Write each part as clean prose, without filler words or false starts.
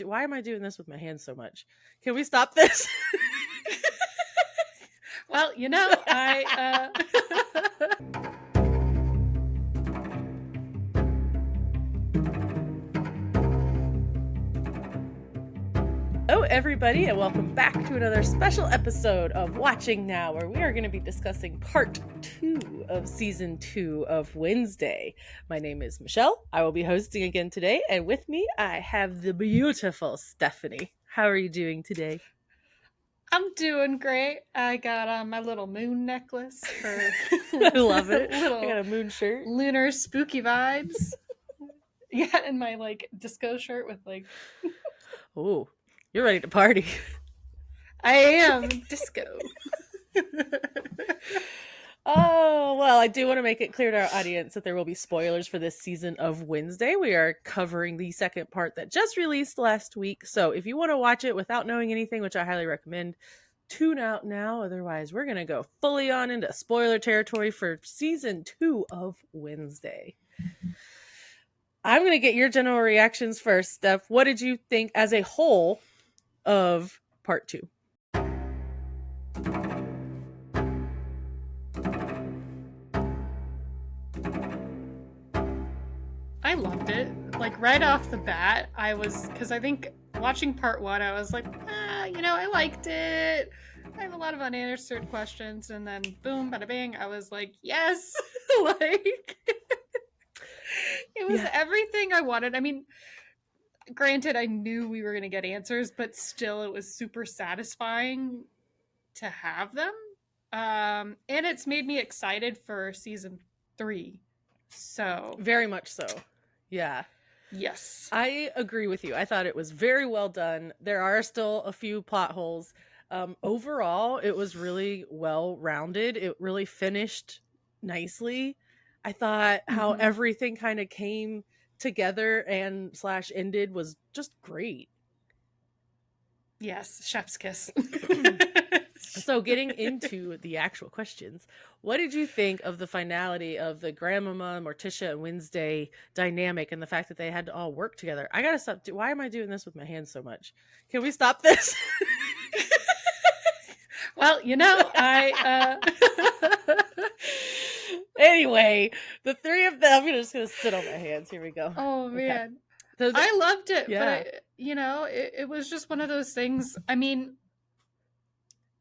Why am I doing this with my hands so much? Can we stop this? Well, Hello, everybody, and welcome back to another special episode of Watching Now, where we are going to be discussing part 2 of season 2 of Wednesday. My name is Michelle. I will be hosting again today, and with me I have the beautiful Stephanie. How are you doing today? I'm doing great. I got my little moon necklace for I love it. little I got a moon shirt. lunar spooky vibes. Yeah, and my disco shirt with Oh, you're ready to party. I am disco. Oh, well, I do want to make it clear to our audience that there will be spoilers for this season of Wednesday. We are covering the second part that just released last week. So if you want to watch it without knowing anything, which I highly recommend, tune out now. Otherwise, we're going to go fully on into spoiler territory for season 2 of Wednesday. I'm going to get your general reactions first, Steph. What did you think as a whole of part 2? I loved it. Like right off the bat, because I think watching part 1, I was like, I liked it. I have a lot of unanswered questions, and then boom, bada bing, I was like, yes, like it was everything I wanted. I mean, granted, I knew we were gonna get answers, but still, it was super satisfying to have them. And it's made me excited for season 3. So Very much so. Yeah. Yes. I agree with you. I thought it was very well done. There are still a few plot holes. Overall, it was really well rounded. It really finished nicely. I thought how everything kind of came together and / ended was just great. Yes, chef's kiss. So getting into the actual questions, what did you think of the finality of the Grandmama, Morticia, and Wednesday dynamic and the fact that they had to all work together? I gotta stop. Why am I doing this with my hands so much? Can we stop this? Well, Anyway, the three of them, I'm just gonna sit on my hands. Here we go. Oh man. Okay. I loved it, Yeah. but it was just one of those things. I mean,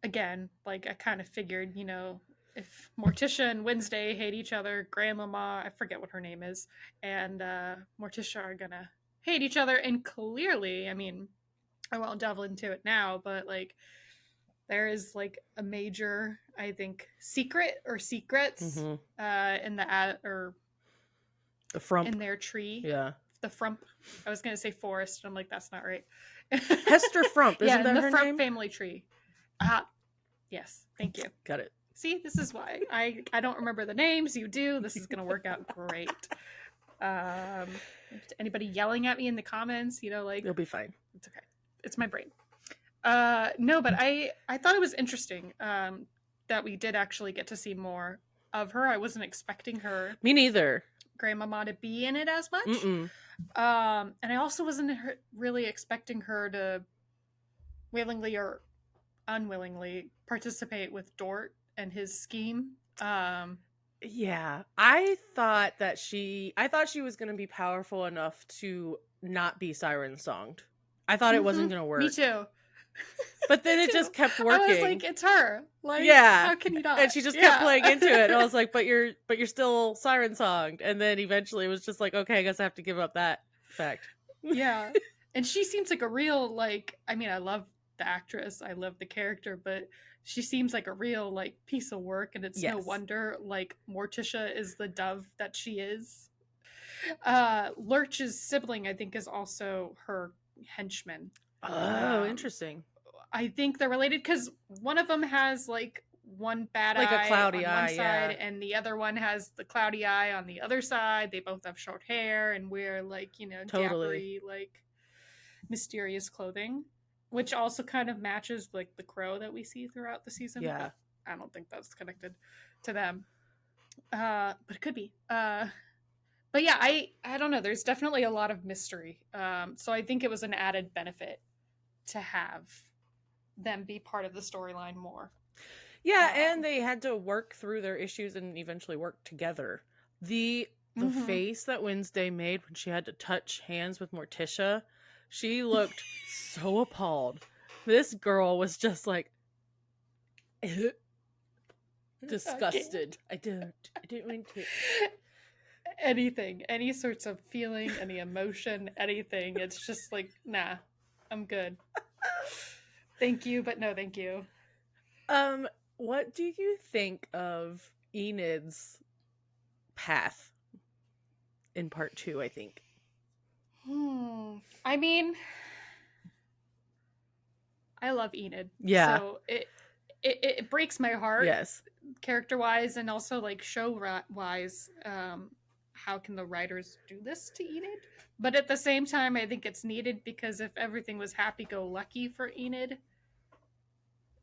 again, I kind of figured, if Morticia and Wednesday hate each other, Grandmama, I forget what her name is, and Morticia are gonna hate each other, and clearly, I mean, I won't delve into it now, but there is a major, I think, secret or secrets in the frump in their tree. Yeah. The frump. I was gonna say forest. And I'm like, that's not right. Hester Frump, isn't that the her Frump name? family tree. Yes, thank you. Got it. See, this is why I don't remember the names. You do. This is gonna work out great. Anybody yelling at me in the comments, you'll be fine. It's okay. It's my brain. No, but I thought it was interesting that we did actually get to see more of her. I wasn't expecting her. Me neither. Grandmama to be in it as much. And I also wasn't really expecting her to willingly or unwillingly participate with Dort and his scheme. Yeah, I thought she was going to be powerful enough to not be siren songed. I thought it wasn't going to work. Me too. But then it just kept working. I was like, it's her. Yeah. How can you not? And she just kept playing into it. And I was like, but you're still siren songed. And then eventually it was just like, okay, I guess I have to give up that fact. Yeah. And she seems like a real, I mean, I love the actress. I love the character, but she seems like a real, piece of work. And it's no wonder, Morticia is the dove that she is. Lurch's sibling, I think, is also her henchman. Oh, interesting. I think they're related because one of them has one bad eye, a cloudy on one eye, side, and the other one has the cloudy eye on the other side. They both have short hair and wear totally dappery, mysterious clothing, which also kind of matches the crow that we see throughout the season. Yeah, but I don't think that's connected to them, but it could be. But yeah, I don't know. There's definitely a lot of mystery. So I think it was an added benefit to have them be part of the storyline more. Yeah, and they had to work through their issues and eventually work together. The face that Wednesday made when she had to touch hands with Morticia, she looked so appalled. This girl was just like disgusted. I didn't want to. Anything, any sorts of feeling, any emotion, anything. It's just like, nah, I'm good. Thank you, but no thank you. What do you think of Enid's path in part 2, I think? I mean, I love Enid. Yeah. So it breaks my heart. Yes. Character-wise and also like show-wise. How can the writers do this to Enid? But at the same time, I think it's needed because if everything was happy-go-lucky for Enid,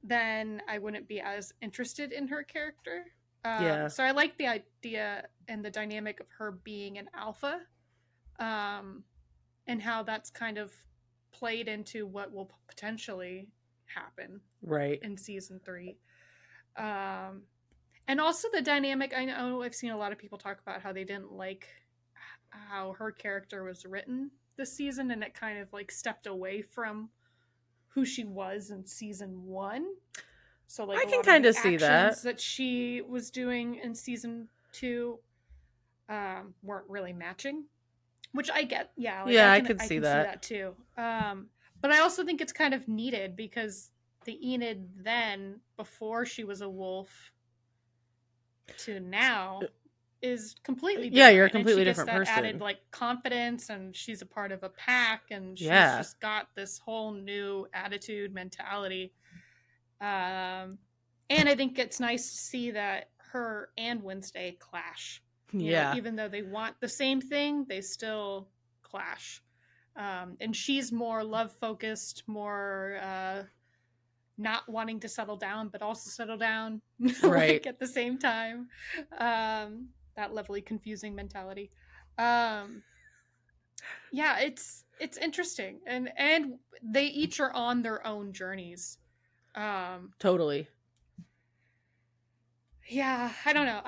then I wouldn't be as interested in her character. Yeah. So I like the idea and the dynamic of her being an alpha, and how that's kind of played into what will potentially happen in season 3. And also the dynamic, I know I've seen a lot of people talk about how they didn't like how her character was written this season, and it kind of like stepped away from who she was in season 1. So like I can kind of see that she was doing in season 2 weren't really matching, which I get. Yeah, like I can see that too. But I also think it's kind of needed because the Enid then, before she was a wolf, to now is completely different. Yeah, you're a completely different person. Added like confidence, and she's a part of a pack, and she's just got this whole new attitude, mentality. And I think it's nice to see that her and Wednesday clash. You know, even though they want the same thing, they still clash. And she's more love focused, more not wanting to settle down, but also settle down, like at the same time. That lovely confusing mentality. Yeah, it's interesting, and they each are on their own journeys. Totally. Yeah, I don't know.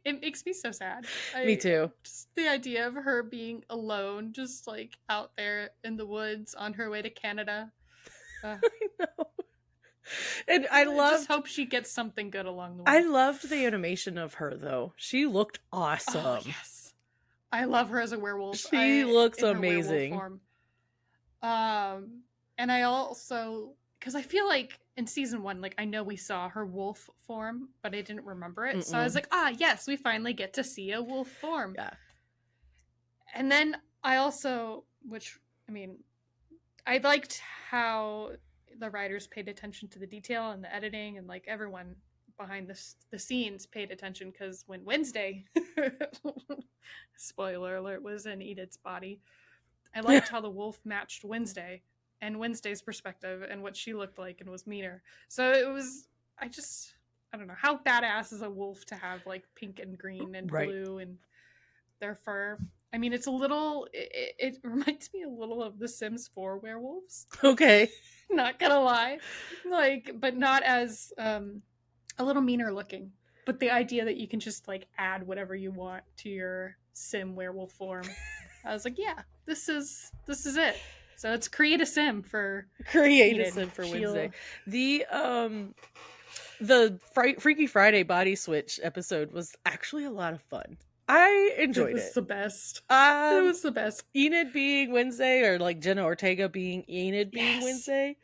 It makes me so sad. Me too. Just the idea of her being alone, just like out there in the woods on her way to Canada. I know. And I just hope she gets something good along the way. I loved the animation of her though. She looked awesome. Oh, yes. I love her as a werewolf. She looks amazing. Form. And I also, because I feel like in season 1, like I know we saw her wolf form, but I didn't remember it. So I was like, yes, we finally get to see a wolf form. Yeah. And then I also, I liked how the writers paid attention to the detail and the editing, and like everyone behind the scenes paid attention, because when Wednesday, spoiler alert, was in Enid's body, I liked how the wolf matched Wednesday and Wednesday's perspective and what she looked like and was meaner. So it was, I don't know, how badass is a wolf to have like pink and green and blue and their fur. I mean, it's a little, it reminds me a little of The Sims 4 werewolves. Okay. Not gonna lie. Like, but not as, a little meaner looking. But the idea that you can just like add whatever you want to your sim werewolf form. I was like, yeah, this is it. So it's create a sim for Wednesday. The Freaky Friday body switch episode was actually a lot of fun. I enjoyed it. It was the best. It was the best. Enid being Wednesday, or like Jenna Ortega being Enid being Wednesday.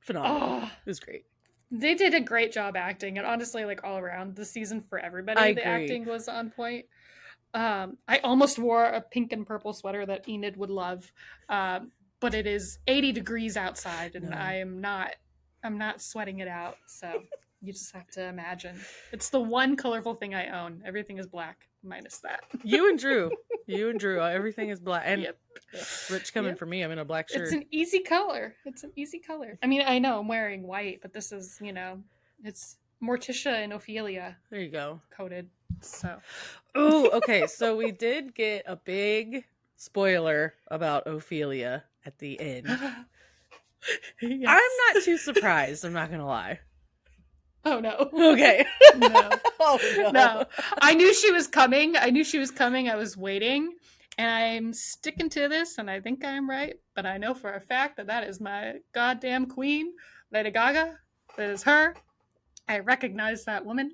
Phenomenal. It was great. They did a great job acting, and honestly, like all around the season for everybody, the acting was on point. I almost wore a pink and purple sweater that Enid would love, but it is 80 degrees outside, and I'm not sweating it out. So you just have to imagine. It's the one colorful thing I own. Everything is black, minus that. You and Drew, everything is black. And Rich coming for me, I'm in a black shirt. It's an easy color. I mean, I know I'm wearing white, but this is, it's Morticia and Ophelia There you go. coded. So. Oh, okay. So we did get a big spoiler about Ophelia at the end. Yes. I'm not too surprised, I'm not gonna lie. Oh no. Okay. No. Oh no. No. I knew she was coming. I was waiting. And I'm sticking to this, and I think I'm right. But I know for a fact that is my goddamn queen, Lady Gaga. That is her. I recognize that woman.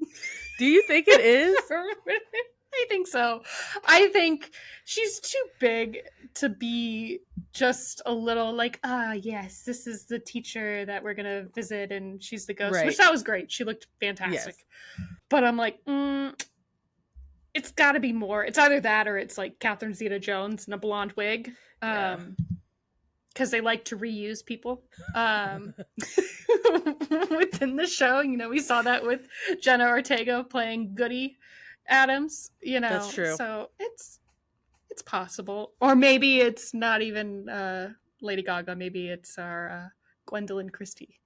Do you think it is? I think so. I think she's too big to be just a little like, yes, this is the teacher that we're gonna visit, and she's the ghost. Right. Which that was great. She looked fantastic. Yes. But I'm like, it's got to be more. It's either that or it's like Catherine Zeta-Jones in a blonde wig. Because they like to reuse people within the show. You know, we saw that with Jenna Ortega playing Goody Addams. You know, that's true. So it's possible, or maybe it's not even Lady Gaga. Maybe it's our Gwendolyn Christie.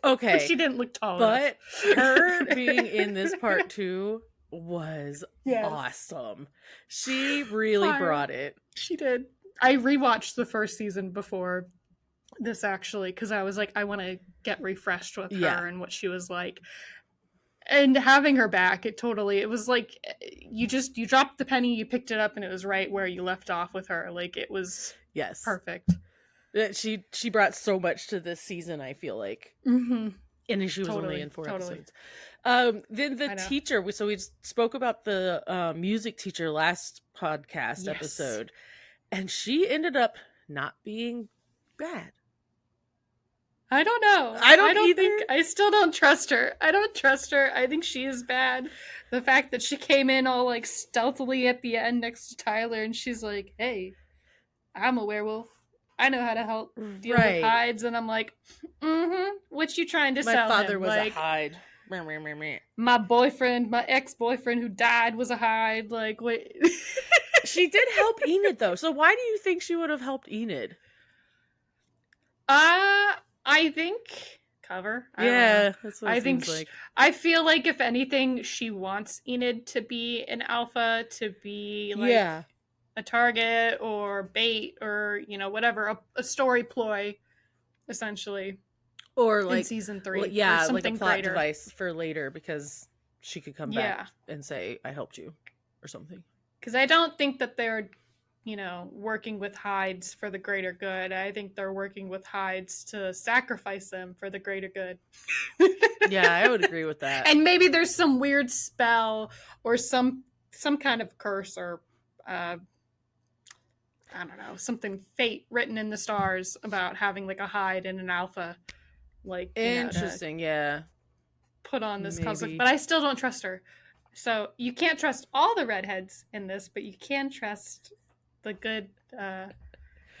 Okay, but she didn't look tall but enough. Her being in this part too was awesome. She really brought it. She did. I rewatched the first season before this actually because I was like, I want to get refreshed with her and what she was like. And having her back, it was like you dropped the penny, you picked it up, and it was right where you left off with her. Like it was perfect. She brought so much to this season, I feel like. Mm-hmm. And she was only in 4 episodes. Then the teacher, so we spoke about the music teacher last podcast episode. And she ended up not being bad. I don't know. I still don't trust her. I don't trust her. I think she is bad. The fact that she came in all like stealthily at the end next to Tyler and she's like, hey, I'm a werewolf. I know how to help deal with hides. And I'm like, what you trying to sell him? My father was like, a hide. My boyfriend, my ex-boyfriend who died was a hide. Like, wait. She did help Enid, though. So why do you think she would have helped Enid? I think cover. That's what it seems like. I feel like if anything, she wants Enid to be an alpha, to be like a target or bait or whatever, a story ploy, essentially. Or like in season 3, or something like a plot greater. Device for later because she could come back and say, "I helped you," or something. Because I don't think that they're, working with hides for the greater good. I think they're working with hides to sacrifice them for the greater good. Yeah, I would agree with that. And maybe there's some weird spell or some kind of curse or I don't know, something fate written in the stars about having like a hide and an alpha. Like interesting, put on this conflict, but I still don't trust her. So you can't trust all the redheads in this, but you can trust the good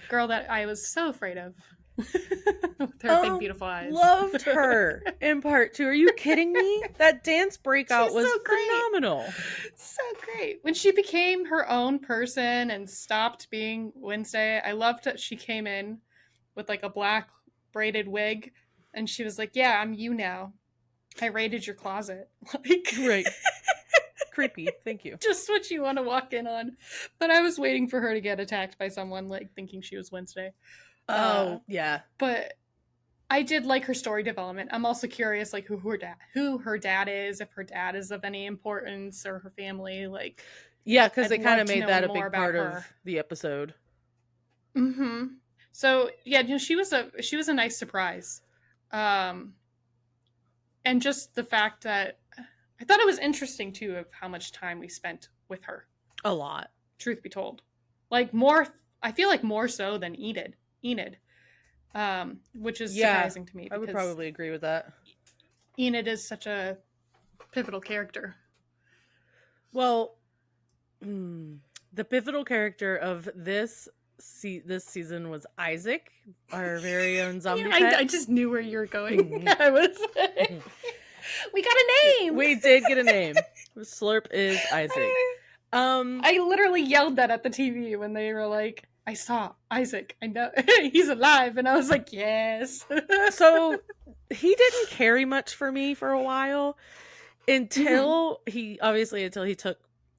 girl that I was so afraid of with her big beautiful eyes. Loved her in part 2. Are you kidding me? That dance breakout was so phenomenal. So great. When she became her own person and stopped being Wednesday, I loved that she came in with like a black braided wig. And she was like, yeah, I'm you now. I raided your closet. Like, right. Creepy. Thank you. Just what you want to walk in on. But I was waiting for her to get attacked by someone, like, thinking she was Wednesday. Yeah. But I did like her story development. I'm also curious, like, who her dad is, if her dad is of any importance, or her family. Like, yeah, because they kind of made that a big part of the episode. Mm-hmm. So, yeah, she was a nice surprise. And just the fact that I thought it was interesting too of how much time we spent with her. A lot. Truth be told. Like more, I feel like more so than Enid. Which is surprising to me. I would probably agree with that. Enid is such a pivotal character. Well, the pivotal character of this season was Isaac, our very own zombie pet. I just knew where you were going. I was like, we got a name. We did get a name. Slurp is Isaac. I literally yelled that at the TV when they were like, I saw Isaac. I know he's alive. And I was like, yes. So he didn't carry much for me for a while until he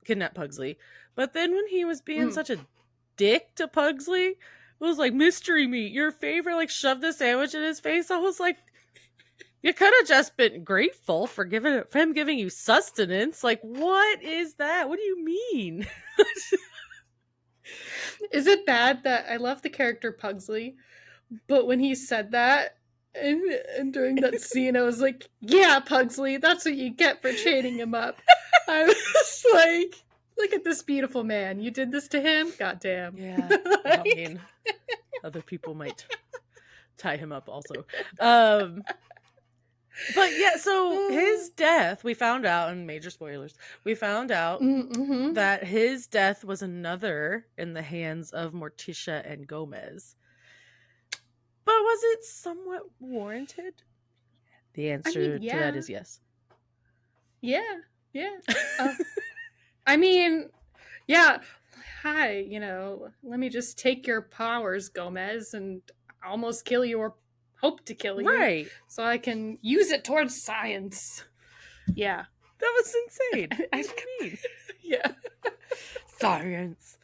kidnapped Pugsley. But then when he was being such a dick to Pugsley, it was like, mystery meat, your favorite, like shoved the sandwich in his face. I was like, you could have just been grateful for him giving you sustenance. Like, what is that? What do you mean? Is it bad that I love the character Pugsley, but when he said that and during that scene, I was like, yeah, Pugsley, that's what you get for chaining him up. I was like, look at this beautiful man. You did this to him? Goddamn. Yeah. I mean, other people might tie him up also. But yeah, so his death, we found out, and major spoilers, we found out that his death was another in the hands of Morticia and Gomez. But was it somewhat warranted? The answer to that is yes. Yeah. I mean, yeah. Hi, let me just take your powers, Gomez, and almost kill you or hope to kill you. Right. So I can use it towards science. Yeah. That was insane. What do you mean? Yeah. Science.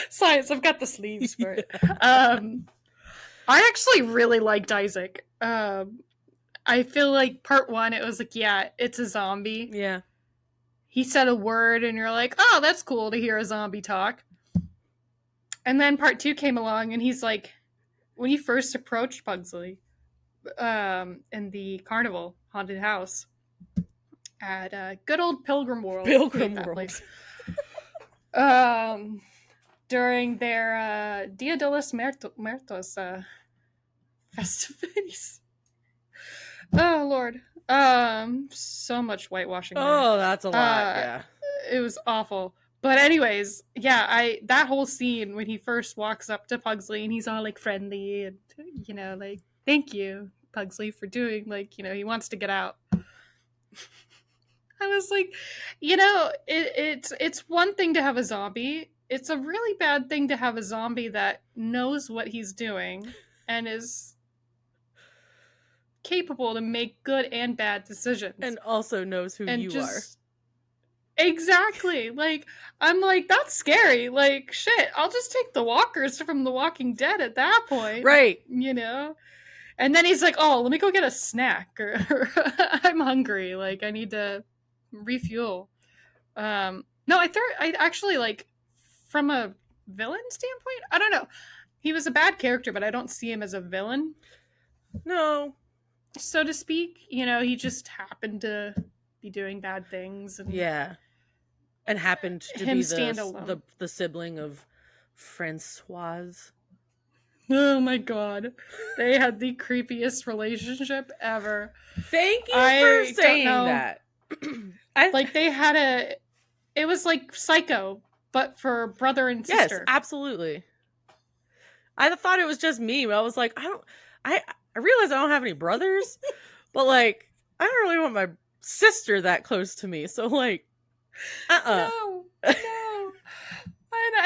Science, I've got the sleeves for it. I actually really liked Isaac. I feel like part 1, it was like, yeah, it's a zombie. Yeah. He said a word and you're like, oh, that's cool to hear a zombie talk. And then part 2 came along and he's like, when he first approached Pugsley in the carnival haunted house at good old Pilgrim World. During their Dia de los Muertos festivities. Oh, Lord. So much whitewashing there. Oh, that's a lot, yeah. It was awful. But anyways, yeah, that whole scene when he first walks up to Pugsley and he's all like friendly and like, thank you, Pugsley, for doing, like, he wants to get out. I was like, it's one thing to have a zombie. It's a really bad thing to have a zombie that knows what he's doing and is capable to make good and bad decisions. And also knows who you are. Exactly. Like, I'm like, that's scary. Like, shit, I'll just take the walkers from The Walking Dead at that point. Right. And then he's like, oh, let me go get a snack. Or I'm hungry. Like, I need to refuel. No, I actually, like, from a villain standpoint, I don't know. He was a bad character, but I don't see him as a villain. No. So to speak. He just happened to be doing bad things. And happened to be the sibling of Francoise. Oh my god. They had the creepiest relationship ever. Thank you for saying that. They had it was like Psycho, but for brother and sister. Yes, absolutely. I thought it was just me, but I was like, I realize I don't have any brothers, but like, I don't really want my sister that close to me. So like, No.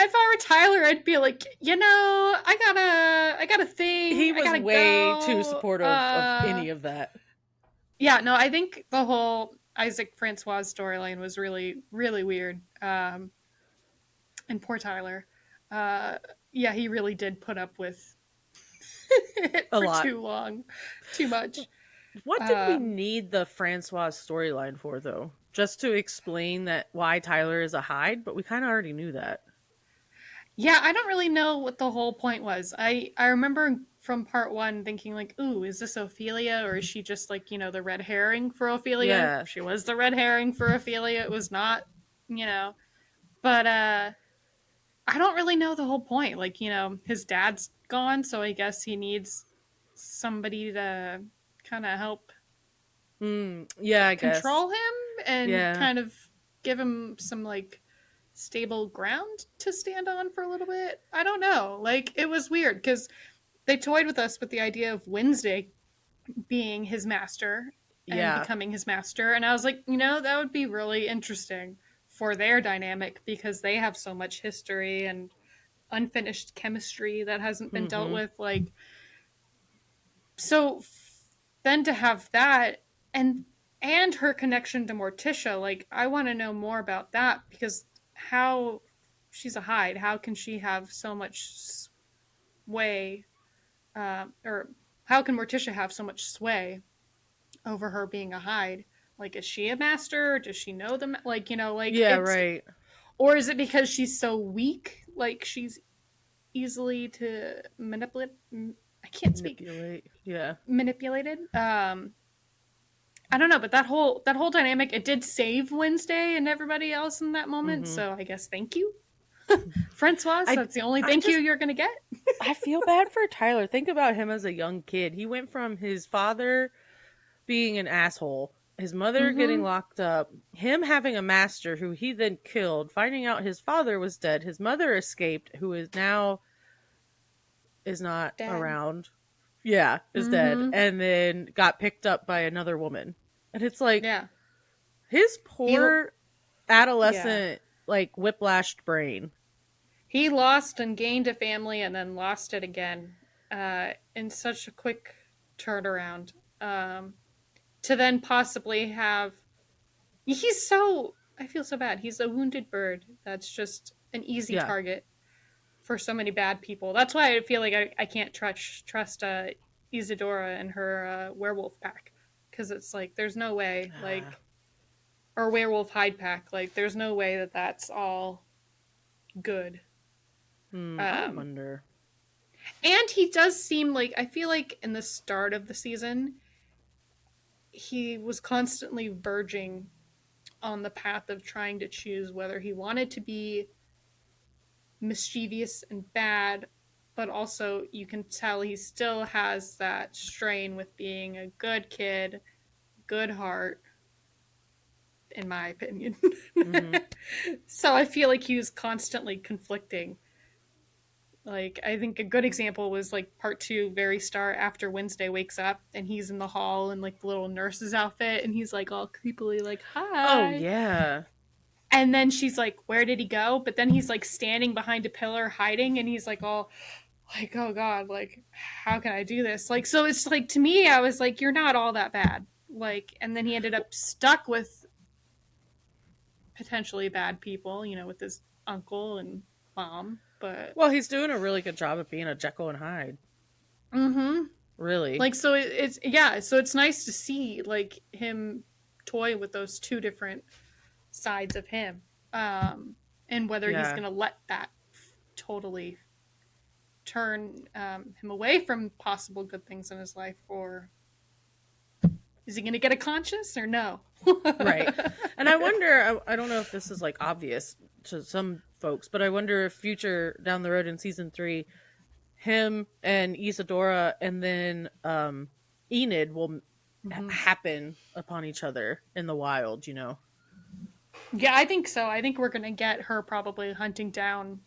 If I were Tyler, I'd be like, I got a thing. He was way too supportive of any of that. Yeah, no, I think the whole Isaac Francoise storyline was really, really weird. And poor Tyler. Yeah, he really did put up with it for too long. Too much. What did we need the Francoise storyline for, though? Just to explain why Tyler is a Hyde, but we kind of already knew that. Yeah, I don't really know what the whole point was. I remember from part 1 thinking like, ooh, is this Ophelia, or is she just like, the red herring for Ophelia? Yeah. She was the red herring for Ophelia. It was not, But I don't really know the whole point. Like, his dad's gone, so I guess he needs somebody to kind of help I guess. Control him and kind of give him some like stable ground to stand on for a little bit. I don't know. Like, it was weird because they toyed with us with the idea of Wednesday being his master and becoming his master. And I was like, that would be really interesting for their dynamic because they have so much history and unfinished chemistry that hasn't been dealt with. Like, so then to have that and her connection to Morticia, like I want to know more about that, because how she's a Hyde, how can she have so much sway, or how can Morticia have so much sway over her being a Hyde? Like, is she a master? Or does she know them? Like, like Yeah, it's, right. or is it because she's so weak? Like she's easily to manipulate. I can't speak. Manipulate. Yeah. Manipulated. I don't know, but that whole dynamic, it did save Wednesday and everybody else in that moment. Mm-hmm. So I guess thank you, Francoise. I That's the only I thank you just you're gonna get. I feel bad for Tyler. Think about him as a young kid. He went from his father being an asshole, his mother getting Mm-hmm. locked up, him having a master who he then killed, finding out his father was dead, his mother escaped, who is now is not Dad. around. Yeah, is dead, Mm-hmm. and then got picked up by another woman. And it's like Yeah. his He. poor Yeah. adolescent like whiplashed brain. He lost and gained a family and then lost it again, in such a quick turnaround. To then possibly have. He's so. I feel so bad. He's a wounded bird that's just an easy Yeah. target for so many bad people. That's why I feel like I can't trust Isadora and her werewolf pack. Because it's like, there's no way. Like, or werewolf Hyde pack. Like, there's no way that that's all good. I Um, wonder. And he does seem like, I feel like in the start of the season, he was constantly verging on the path of trying to choose whether he wanted to be mischievous and bad, but also you can tell he still has that strain with being a good kid, good heart, in my opinion. Mm-hmm. So I feel like he was constantly conflicting. Like, I think a good example was like part two, very start, after Wednesday wakes up and he's in the hall in like the little nurse's outfit and he's like all creepily like, Oh hi. yeah. And then she's like, where did he go? But then he's like standing behind a pillar hiding and he's like all like, oh God, like, how can I do this? Like, so it's like, to me, I was like, you're not all that bad. Like, and then he ended up stuck with potentially bad people, with his uncle and mom. But Well, he's doing a really good job of being a Jekyll and Hyde. mm-hmm. Really. Like, so it's yeah, so it's nice to see like him toy with those two different sides of him, and whether he's Yeah. gonna let that totally turn him away from possible good things in his life, or is he gonna get a conscience or no? Right. And I wonder, I don't know if this is like obvious to some folks, but I wonder if future down the road in season 3, him and Isadora and then Enid will Mm-hmm. happen upon each other in the wild, Yeah, I think so. I think we're gonna get her probably hunting down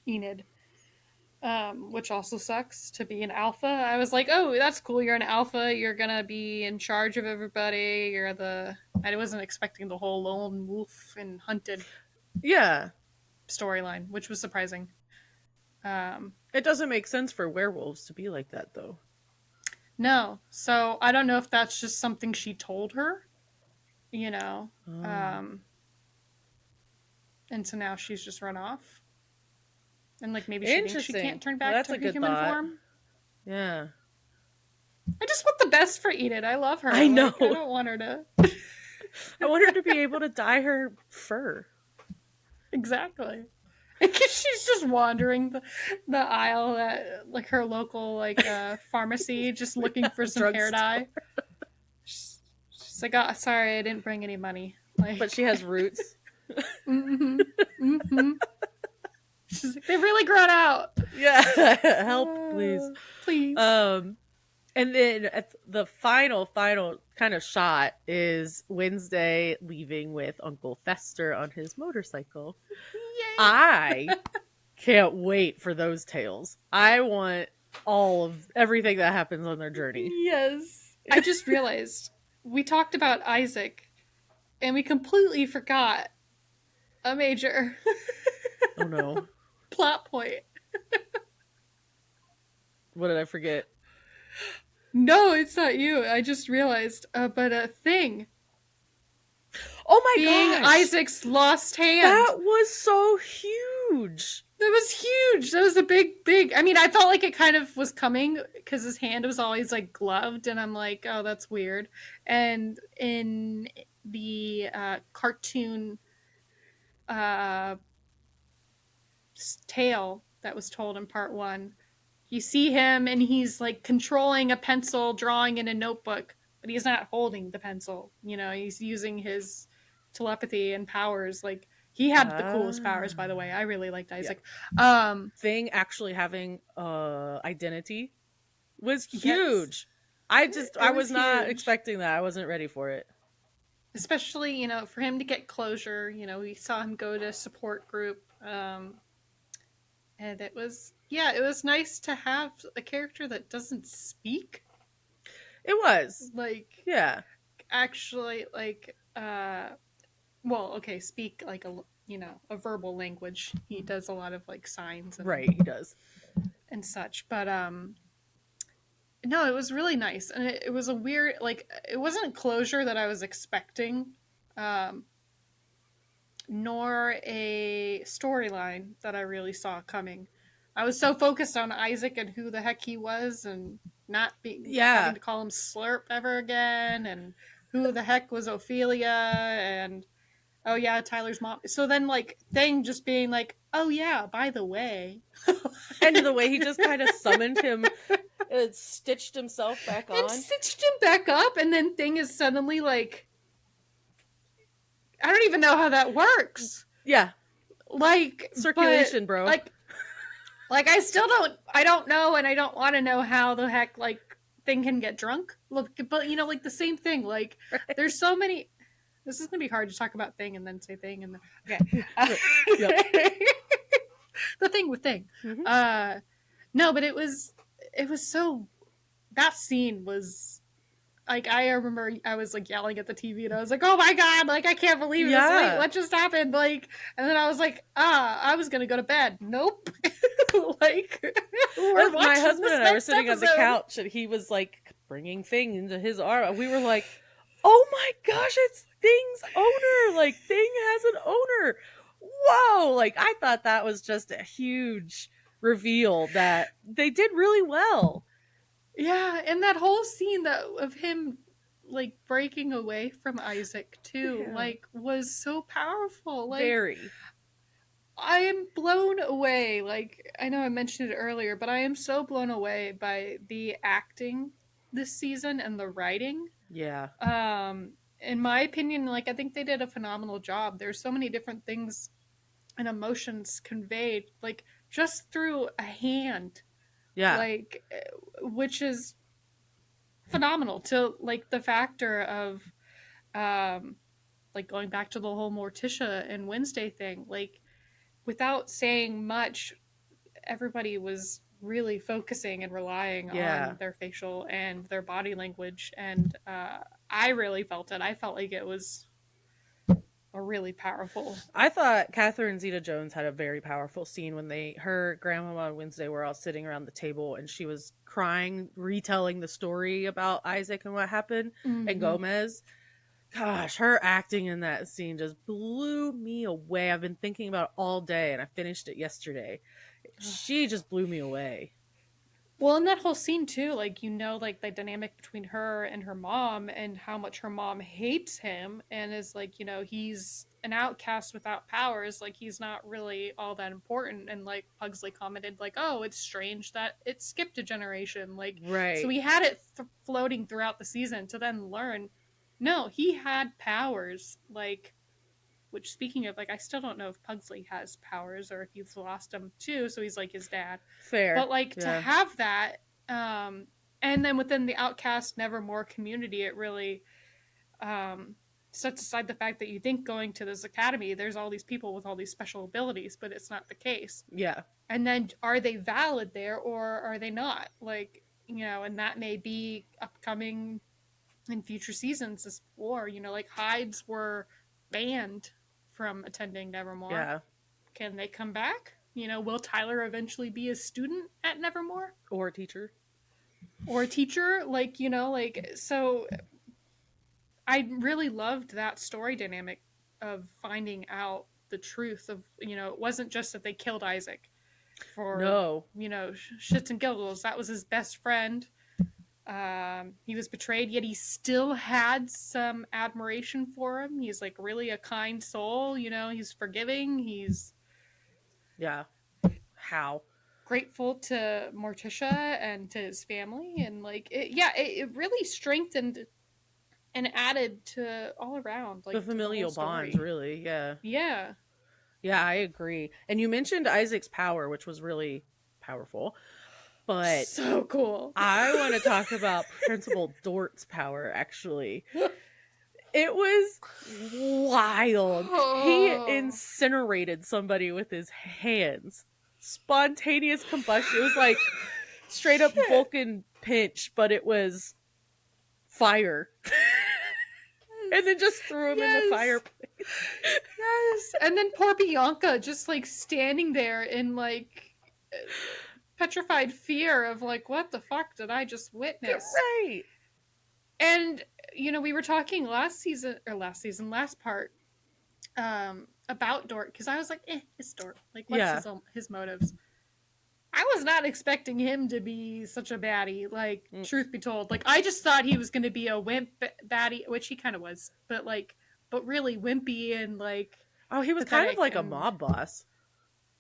Enid, which also sucks to be an alpha. I was like, oh, that's cool. You're an alpha. You're gonna be in charge of everybody. You're the. I wasn't expecting the whole lone wolf and hunted Yeah. storyline, which was surprising. Um, It doesn't make sense for werewolves to be like that, though. no, so I don't know if that's just something she told her, you know, Oh. um, and so now she's just run off, and like maybe she thinks she Interesting. can't turn Well, back that's to a her good human thought. form. Yeah. I just want the best for Enid. I love her. I know. Like, I don't want her to. I want her to be able to dye her fur. Exactly. Because she's just wandering the aisle at like her local like pharmacy, just looking for some hair dye. She's like, oh, sorry, I didn't bring any money. Like, But she has roots. mm-hmm, mm-hmm. She's like, they've really grown out. Yeah. Help, please. Please. And then at the final kind of shot is Wednesday leaving with Uncle Fester on his motorcycle. Yay. I can't wait for those tales. I want all of everything that happens on their journey. Yes. I just realized we talked about Isaac and we completely forgot a major Oh no. plot point. What did I forget? No, it's not you. I just realized. But a thing Oh my being gosh! Isaac's lost hand. That was so huge. That was huge. That was a big, big. I mean, I felt like it kind of was coming because his hand was always like gloved, and I'm like, oh, that's weird. And in the cartoon uh, tale that was told in part one, you see him and he's like controlling a pencil, drawing in a notebook, but he's not holding the pencil. You know, he's using his telepathy and powers. Like he had the coolest powers, by the way. I really liked Yeah. Isaac. Thing actually having identity was Yes, huge. it I was was not huge. expecting that. I wasn't ready for it. Especially, for him to get closure. We saw him go to support group. And it was, yeah, it was nice to have a character that doesn't speak. It was. Like, Yeah. actually, like, well, okay, speak like a verbal language. He does a lot of like signs Right, he does. and such. But no, it was really nice, and it was a weird, like, it wasn't closure that I was expecting, um, nor a storyline that I really saw coming. I was so focused on Isaac and who the heck he was, and not being having Yeah. to call him Slurp ever again, and who the heck was Ophelia, and oh yeah, Tyler's mom. So then like Thing just being like, oh yeah, by the way. And the way he just kind of summoned him, stitched himself back And on. stitched him back up, and then Thing is suddenly like, I don't even know how that works. Yeah. Like, Circulation, bro. like I don't know, and I don't want to know how the heck like Thing can get drunk. Look, but like the same thing. Like, Right. there's so many. This is gonna be hard to talk about Thing and then say Thing and then okay. Yep. The thing with Thing. Mm-hmm. No, but it was so, that scene was like, I remember I was like yelling at the TV and I was like, oh my god, like I can't believe this. Wait, Yeah. what just happened? Like, and then I was like, I was gonna go to bed. Nope. Like, we're My watching husband this and I were next sitting on the episode. couch and he was like bringing Thing into his arm. And we were like, oh my gosh, it's Thing's owner. Like, Thing has an owner. Whoa. Like, I thought that was just a huge reveal that they did really well. Yeah, and that whole scene that of him like breaking away from Isaac too, Yeah. like, was so powerful. Like, Very. I am blown away. Like, I know I mentioned it earlier, but I am so blown away by the acting this season and the writing. Yeah. In my opinion, like, I think they did a phenomenal job. There's so many different things and emotions conveyed, like, just through a hand, Yeah. like, which is phenomenal. To like the factor of, um, like, going back to the whole Morticia and Wednesday thing, like, without saying much, everybody was really focusing and relying Yeah. on their facial and their body language, and I really felt it. I felt like it was a really powerful. I thought Catherine Zeta-Jones had a very powerful scene when her grandmama and Wednesday were all sitting around the table and she was crying, retelling the story about Isaac and what happened and Mm-hmm. Gomez. Gosh, her acting in that scene just blew me away. I've been thinking about it all day and I finished it yesterday. She just blew me away. Well, in that whole scene too, like, like the dynamic between her and her mom, and how much her mom hates him and is like, he's an outcast without powers, like he's not really all that important. And like Pugsley commented, like, oh, it's strange that it skipped a generation. Like, so Right. we had it floating throughout the season to then learn, no, he had powers. Like, which, speaking of, like, I still don't know if Pugsley has powers or if he's lost them too. So he's like his dad, Fair. but like to Yeah. have that, and then within the outcast Nevermore community, it really sets aside the fact that you think going to this academy there's all these people with all these special abilities, but it's not the case. Yeah. And then, are they valid there or are they not? Like, and that may be upcoming in future seasons as war. Like Hydes were banned from attending Nevermore. Yeah. Can they come back? Will Tyler eventually be a student at Nevermore? Or teacher. or a teacher, like, you know, like, so I really loved that story dynamic of finding out the truth of, you know, it wasn't just that they killed Isaac for, No. you know, shits and giggles. That was his best friend. He was betrayed, yet he still had some admiration for him. He's like really a kind soul, you know, he's forgiving, he's Yeah. How? grateful to Morticia and to his family. And like, it really strengthened and added to all around, The like to the whole familial bonds, story. really. Yeah. Yeah. Yeah, I agree. And you mentioned Isaac's power, which was really powerful. But So cool. I want to talk about Principal Dort's power, actually. It was wild. He Oh. incinerated somebody with his hands. Spontaneous combustion. It was like straight up Shit. Vulcan pinch, but it was fire. And then just threw him in the Yes. fireplace. Yes. And then poor Bianca just like standing there in like petrified fear of like, what the fuck did I just witness? Right. And you know, we were talking last part, about Dort, because I was like, it's Dort. Like, what's Yeah. his motives? I was not expecting him to be such a baddie. Like, truth be told, like I just thought he was going to be a wimp baddie, which he kind of was, but really wimpy and like Oh, he was kind of pathetic. like a And mob boss.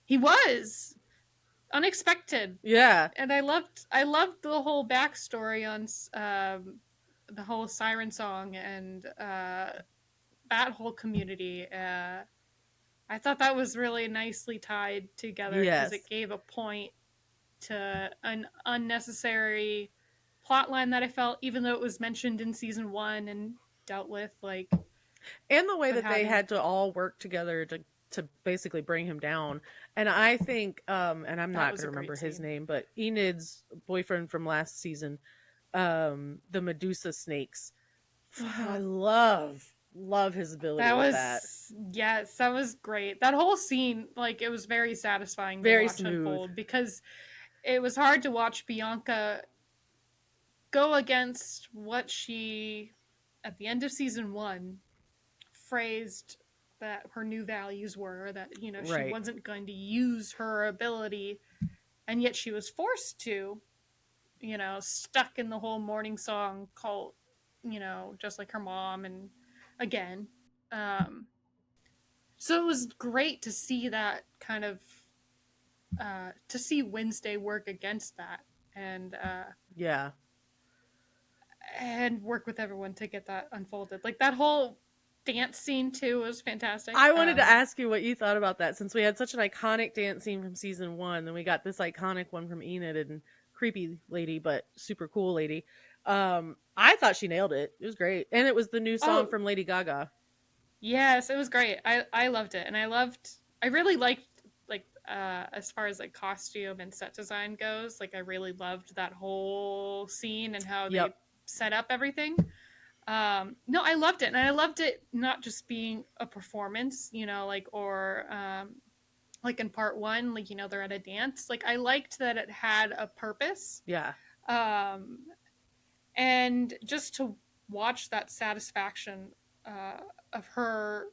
he was unexpected, Yeah. and I loved the whole backstory on the whole siren song and that whole community. I thought that was really nicely tied together because Yes. it gave a point to an unnecessary plot line that I felt, even though it was mentioned in season 1 and dealt with, like, And the way but that they having had to all work together to basically bring him down. And I think and I'm that not was going a to remember great his scene. name, but Enid's boyfriend from last season, the Medusa snakes. I love his ability That with that. was, yes, that was great. That whole scene, like, it was very satisfying to Very watch smooth. unfold because it was hard to watch Bianca go against what she, at the end of season 1, phrased that her new values were, that, you know, she Right. wasn't going to use her ability, and yet she was forced to, you know, stuck in the whole morning song cult, you know, just like her mom. And again, um so it was great to see that kind of to see Wednesday work against that, and Yeah. work with everyone to get that unfolded. Like that whole dance scene too was fantastic. I wanted to ask you what you thought about that, since we had such an iconic dance scene from season 1, then we got this iconic one from Enid and creepy lady, but super cool lady. I thought she nailed it. It was great. And it was the new song Oh, from Lady Gaga. yes, it was great. I loved it, and I really liked, like, as far as like costume and set design goes, like I really loved that whole scene and how they Yep. set up everything. No, I loved it, and I loved it not just being a performance, you know, like, or like in part 1, like, you know, they're at a dance. Like I liked that it had a purpose, Yeah. um, and just to watch that satisfaction uh, of her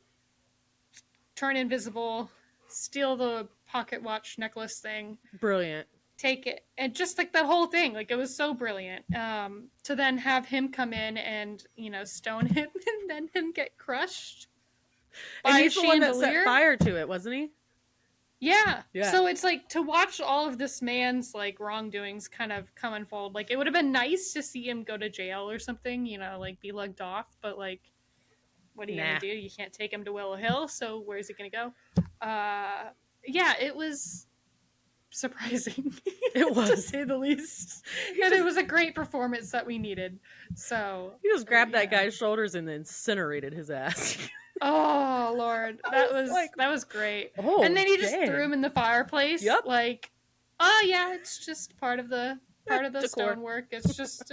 turn invisible, steal the pocket watch necklace thing, Brilliant. take it, and just like that whole thing, like it was so brilliant. To then have him come in and, you know, stone him and then him get crushed And by a he's the one that set chandelier. fire to it, wasn't he? Yeah. Yeah. So it's like to watch all of this man's like wrongdoings kind of come unfold. Like it would have been nice to see him go to jail or something, you know, like be lugged off, but like what are you gonna Nah. do? You can't take him to Willow Hill, so where's he gonna go? Yeah, it was surprising It to was. say the least. He And just it was a great performance that we needed. So he just grabbed that yeah. guy's shoulders and incinerated his ass. Oh Lord. I That was was like, that was great. And oh then he just threw dang. him in the fireplace. Yep. Like, oh yeah, it's just part of the Decor. stonework. It's just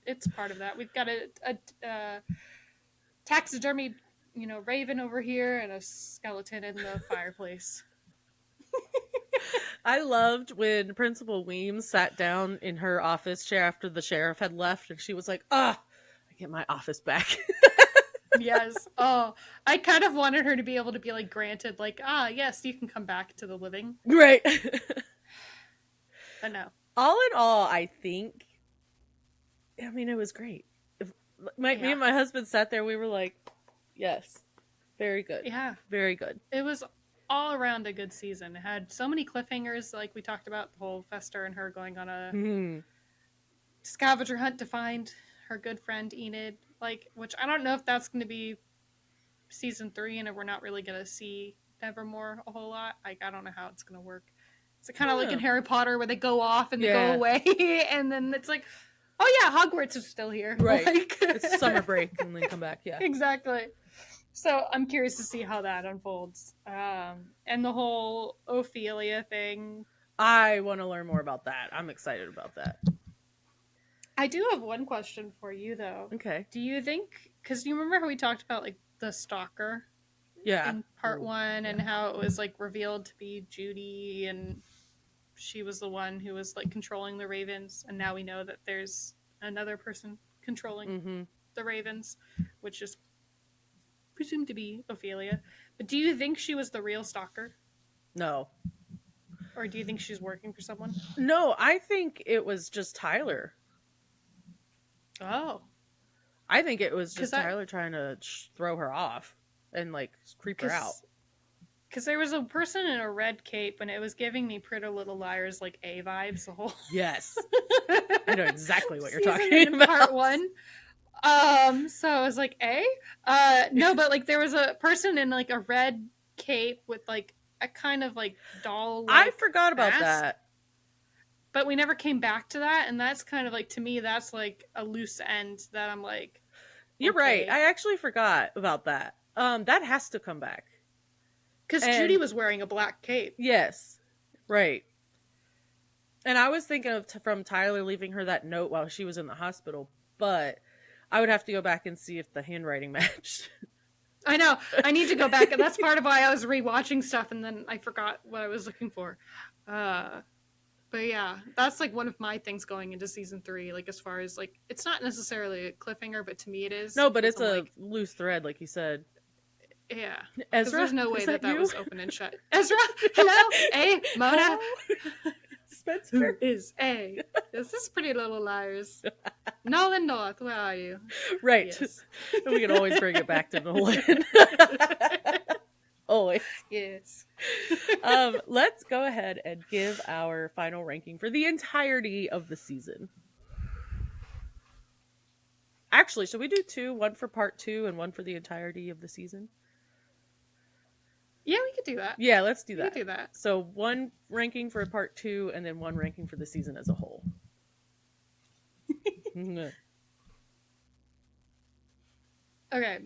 it's part of that. We've got a taxidermy, you know, raven over here and a skeleton in the fireplace. I loved when Principal Weems sat down in her office chair after the sheriff had left, and she was like, "Ah, I get my office back." Yes. Oh, I kind of wanted her to be able to be like granted, like, yes, you can come back to the living. Right. But no. All in all, I think, I mean, it was great. Me and my husband sat there, we were like, yes, very good. Yeah. Very good. It was all around a good season. It had so many cliffhangers, like we talked about, the whole Fester and her going on a scavenger hunt to find her good friend Enid, like, which I don't know if that's going to be season 3 and if we're not really going to see Nevermore a whole lot. Like, I don't know how it's going to work. It's kind of like in Harry Potter where they go off and they go away and then it's like, oh yeah, Hogwarts is still here. Right. Like, it's summer break and then come back. Yeah. Exactly. So I'm curious to see how that unfolds. And the whole Ophelia thing. I want to learn more about that. I'm excited about that. I do have one question for you, though. Okay. Do you think, because you remember how we talked about, like, the stalker? Yeah. In part 1 and how it was, like, revealed to be Judy and she was the one who was, like, controlling the Ravens. And now we know that there's another person controlling the Ravens, which is presumed to be Ophelia. But do you think she was the real stalker? No. Or do you think she's working for someone? No, I think it was just Tyler. Oh. I think it was just Tyler trying to throw her off and, like, creep her out. Because there was a person in a red cape and it was giving me Pretty Little Liars, like, A vibes the whole... Yes. I know exactly what you're talking about. Part 1. So I was like, no, but, like, there was a person in, like, a red cape with, like, a kind of, like, doll. I forgot about that. But we never came back to that, and that's kind of, like, to me, that's, like, a loose end that I'm like, You're right. I actually forgot about that. That has to come back. Because Judy was wearing a black cape. Yes. Right. And I was thinking of from Tyler leaving her that note while she was in the hospital, but I would have to go back and see if the handwriting matched. I know. I need to go back. And that's part of why I was rewatching stuff and then I forgot what I was looking for. But yeah, that's like one of my things going into season 3. Like, as far as, like, it's not necessarily a cliffhanger, but to me it is. No, but it's a loose thread, like you said. Yeah. Ezra? There's no way that was open and shut. Ezra? Hello? Hey, Mona? Spencer? Who is A? Is this Pretty Little Liars? Nolan North, where are you? Right. Yes. We can always bring it back to Nolan. Always. Yes. Let's go ahead and give our final ranking for the entirety of the season. Actually, should we do 2? One for part 2 and one for the entirety of the season? Yeah, we could do that. Yeah, let's do that. We could do that. So 1 ranking for part 2 and then 1 ranking for the season as a whole. Okay.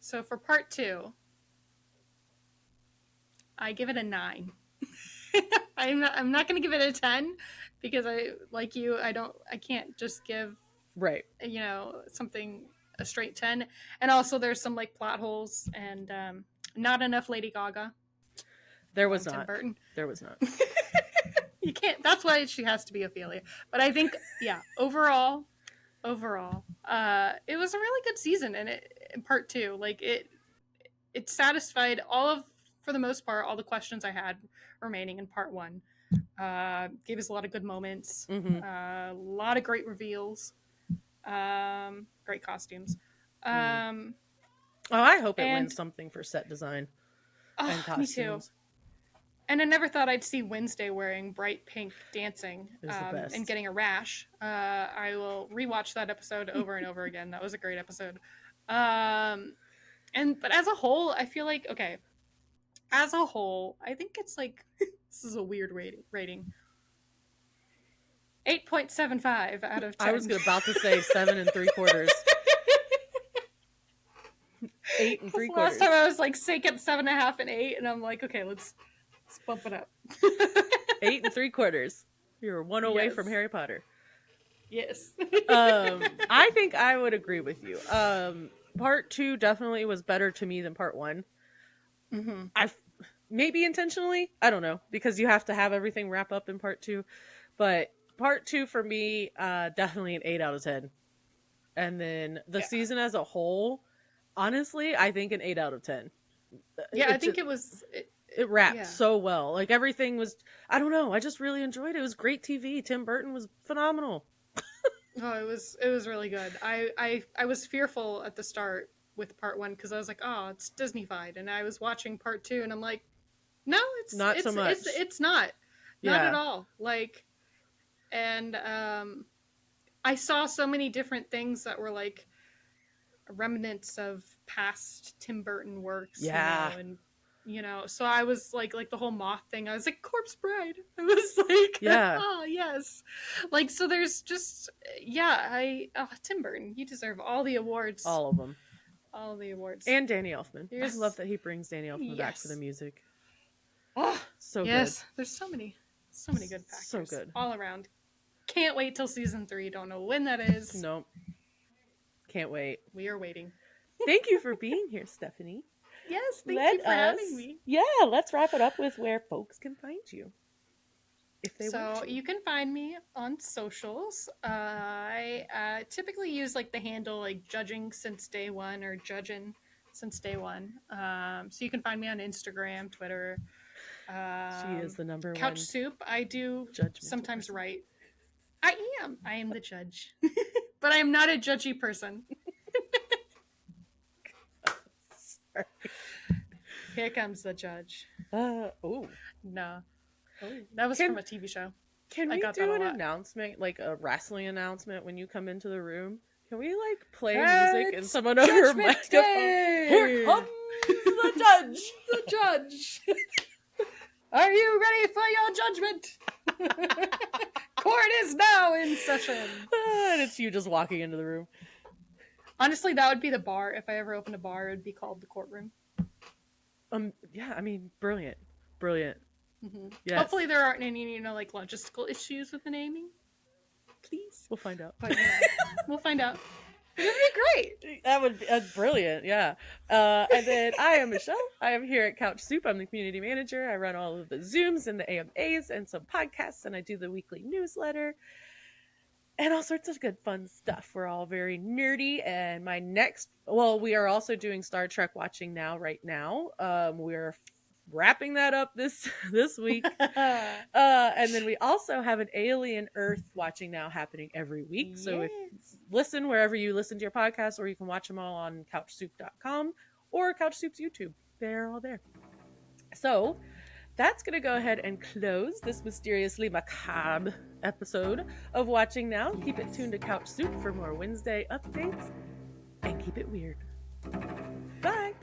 So for part 2, I give it a 9. I'm not going to give it a 10 because I, like you, I can't just give, right, you know, something a straight 10. And also there's some, like, plot holes and not enough Lady Gaga. There was not. Tim Burton. There was not. You can't, that's why she has to be Ophelia. But I think, yeah, overall, it was a really good season. And in part 2, like, it satisfied for the most part, all the questions I had remaining in part 1. Gave us a lot of good moments, a lot of great reveals, great costumes. I hope it wins something for set design and costumes. Me too. And I never thought I'd see Wednesday wearing bright pink dancing and getting a rash. I will rewatch that episode over and over again. That was a great episode. But as a whole, I feel like, okay, as a whole, I think it's like, this is a weird rating. 8.75 out of 10. I was about to say 7 3/4. 8 3/4. Last time I was like sick at 7.5 and 8, and I'm like, okay, let's bump it up. 8 3/4. You're 1 away from Harry Potter. Yes. I think I would agree with you. Part 2 definitely was better to me than part 1. maybe intentionally, I don't know, because you have to have everything wrap up in part 2. But part 2 for me, definitely an 8 out of 10. And then the season as a whole, honestly, I think an 8 out of 10. Yeah, I think it was. It wrapped so well. Like everything was, I don't know, I just really enjoyed it. It was great TV. Tim Burton was phenomenal. Oh, it was really good. I was fearful at the start with part 1 because I was like, oh, it's Disney-fied, and I was watching part 2, and I'm like, no, it's not so much. It's not at all. Like, and I saw so many different things that were like remnants of past Tim Burton works. Yeah. So I was like the whole moth thing. I was like, Corpse Bride. I was like, oh yes. Like, so there's just Tim Burton. You deserve all the awards. All of them. All of the awards. And Danny Elfman. I love that he brings Danny Elfman back for the music. Oh, so yes. good. There's so many good factors. So good. All around. Can't wait till season 3. Don't know when that is. Nope. Can't wait. We are waiting. Thank you for being here, Stephanie. Yes, thank you for having me. Yeah, let's wrap it up with where folks can find you. If they want to. You can find me on socials. I typically use like the handle like judging since day one or judging since day one. So you can find me on Instagram, Twitter. She is the number Couch one. Soup. I do sometimes person. write. I am the judge. But I am not a judgy person. Sorry. Here comes the judge. No. That was from a TV show. Can we do an announcement, like a wrestling announcement when you come into the room? Can we like play music and someone over a microphone? Here comes the judge! The judge! Are you ready for your judgment? Court is now in session. And it's you just walking into the room. Honestly, that would be the bar. If I ever opened a bar, it would be called the courtroom. Yeah, I mean, brilliant. Mm-hmm. Yes. Hopefully there aren't any, like logistical issues with the naming. Please. We'll find out. But, we'll find out. It would be great. That would be brilliant, yeah. And then I am Michelle. I am here at Couch Soup. I'm the community manager. I run all of the Zooms and the AMAs and some podcasts, and I do the weekly newsletter and all sorts of good fun stuff. We're all very nerdy, and we are also doing Star Trek watching right now. We're wrapping that up this week. And then we also have an Alien Earth watching now happening every week. Yes. So if listen wherever you listen to your podcast, or you can watch them all on couchsoup.com or Couch Soup's YouTube. They're all there. So that's going to go ahead and close this mysteriously macabre episode of Watching Now. Keep it tuned to Couch Soup for more Wednesday updates, and keep it weird. Bye.